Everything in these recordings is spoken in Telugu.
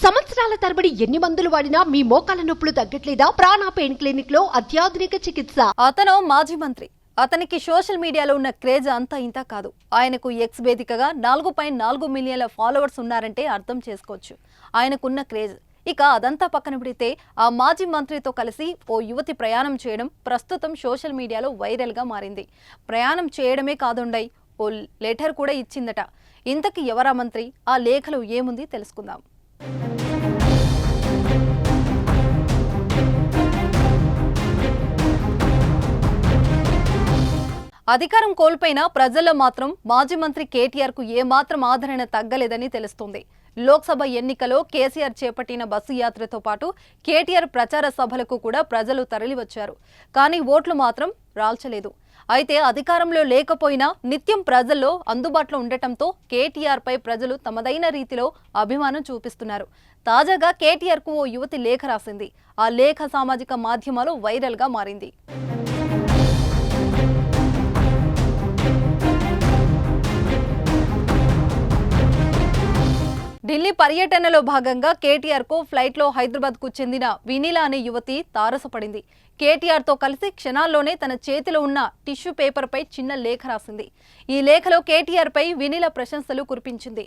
సంవత్సరాల తరబడి ఎన్ని మందులు వాడినా మీ మోకాల నొప్పులు తగ్గట్లేదా? ప్రాణ పెయిన్ క్లినిక్ లో అత్యాధునిక చికిత్స. అతను మాజీ మంత్రి. అతనికి సోషల్ మీడియాలో ఉన్న క్రేజ్ అంతా ఇంత కాదు. ఆయనకు ఎక్స్ వేదికగా 4.4 మిలియన్ల ఫాలోవర్స్ ఉన్నారంటే అర్థం చేసుకోవచ్చు ఆయనకున్న క్రేజ్. ఇక అదంతా పక్కన పెడితే ఆ మాజీ మంత్రితో కలిసి ఓ యువతి ప్రయాణం చేయడం ప్రస్తుతం సోషల్ మీడియాలో వైరల్ గా మారింది. ప్రయాణం చేయడమే కాదుండై ఓ లెటర్ కూడా ఇచ్చిందట. ఇంతకీ ఎవరా మంత్రి? ఆ లేఖలో ఏముంది తెలుసుకుందాం. అధికారం కోల్పోయినా ప్రజల్లో మాత్రం మాజీ మంత్రి కేటీఆర్ కు ఏమాత్రం ఆదరణ తగ్గలేదని తెలుస్తోంది. లోక్సభ ఎన్నికలో కేసీఆర్ చేపట్టిన బస్సు యాత్రతో పాటు కేటీఆర్ ప్రచార సభలకు కూడా ప్రజలు తరలివచ్చారు. కానీ ఓట్లు మాత్రం రాల్చలేదు. అయితే అధికారంలో లేకపోయినా నిత్యం ప్రజల్లో అందుబాటులో ఉండటంతో కేటీఆర్ పై ప్రజలు తమదైన రీతిలో అభిమానం చూపిస్తున్నారు. తాజాగా కేటీఆర్ కు ఓ యువతి లేఖ రాసింది. ఆ లేఖ సామాజిక మాధ్యమాల్లో వైరల్ గా మారింది. ఢిల్లీ పర్యటనలో భాగంగా కేటీఆర్ కు ఫ్లైట్ లో హైదరాబాద్ కు చెందిన వినీలా అనే యువతి తారసపడింది. కేటీఆర్ తో కలిసి క్షణాల్లోనే తన చేతిలో ఉన్న టిష్యూ పేపర్ పై చిన్న లేఖ రాసింది. ఈ లేఖలో కేటీఆర్ పై వినీలా ప్రశంసలు కురిపించింది.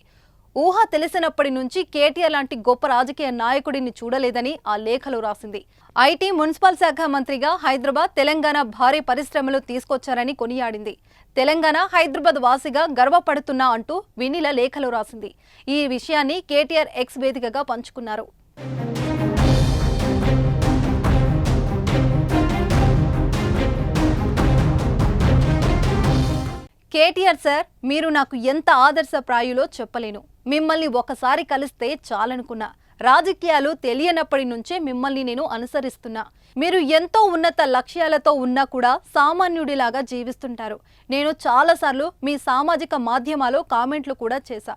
ఊహ తెలిసినప్పటి నుంచి కేటీఆర్ లాంటి గొప్ప రాజకీయ నాయకుడిని చూడలేదని ఆ లేఖలో రాసింది. ఐటీ మున్సిపల్ శాఖ మంత్రిగా హైదరాబాద్, తెలంగాణ భారీ పరిశ్రమలు తీసుకొచ్చారని కొనియాడింది. తెలంగాణ, హైదరాబాద్ వాసిగా గర్వపడుతున్నా అంటూ వినీల లేఖలో రాసింది. ఈ విషయాన్ని కేటీఆర్ ఎక్స్ వేదికగా పంచుకున్నారు. కేటీఆర్ సార్, మీరు నాకు ఎంత ఆదర్శప్రాయులో చెప్పలేను. మిమ్మల్ని ఒకసారి కలిస్తే చాలనుకున్నా. రాజకీయాలు తెలియనప్పటి నుంచే మిమ్మల్ని నేను అనుసరిస్తున్నా. మీరు ఎంతో ఉన్నత లక్ష్యాలతో ఉన్నా కూడా సామాన్యుడిలాగా జీవిస్తుంటారు. నేను చాలాసార్లు మీ సామాజిక మాధ్యమాల్లో కామెంట్లు కూడా చేశా.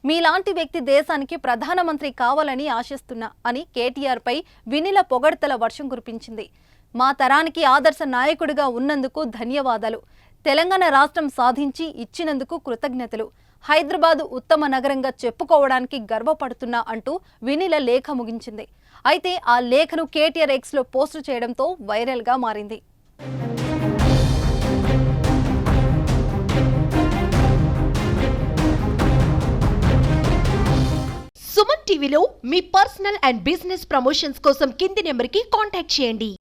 మీలాంటి వ్యక్తి దేశానికి ప్రధానమంత్రి కావాలని ఆశిస్తున్నా అని కేటీఆర్ పై వినిల పొగడ్తల వర్షం కురిపించింది. మా తరానికి ఆదర్శ నాయకుడిగా ఉన్నందుకు ధన్యవాదాలు. తెలంగాణ రాష్ట్రం సాధించి ఇచ్చినందుకు కృతజ్ఞతలు. హైదరాబాద్ ఉత్తమ నగరంగా చెప్పుకోవడానికి గర్వపడుతున్నా అంటూ వినీల లేఖ ముగించింది. అయితే ఆ లేఖను కేటీఆర్ ఎక్స్ లో పోస్టు చేయడంతో వైరల్ గా మారింది. సుమన్ టీవీలో మీ పర్సనల్ అండ్ బిజినెస్ ప్రమోషన్స్ కోసం కింది నెంబర్ కి కాంటాక్ట్ చేయండి.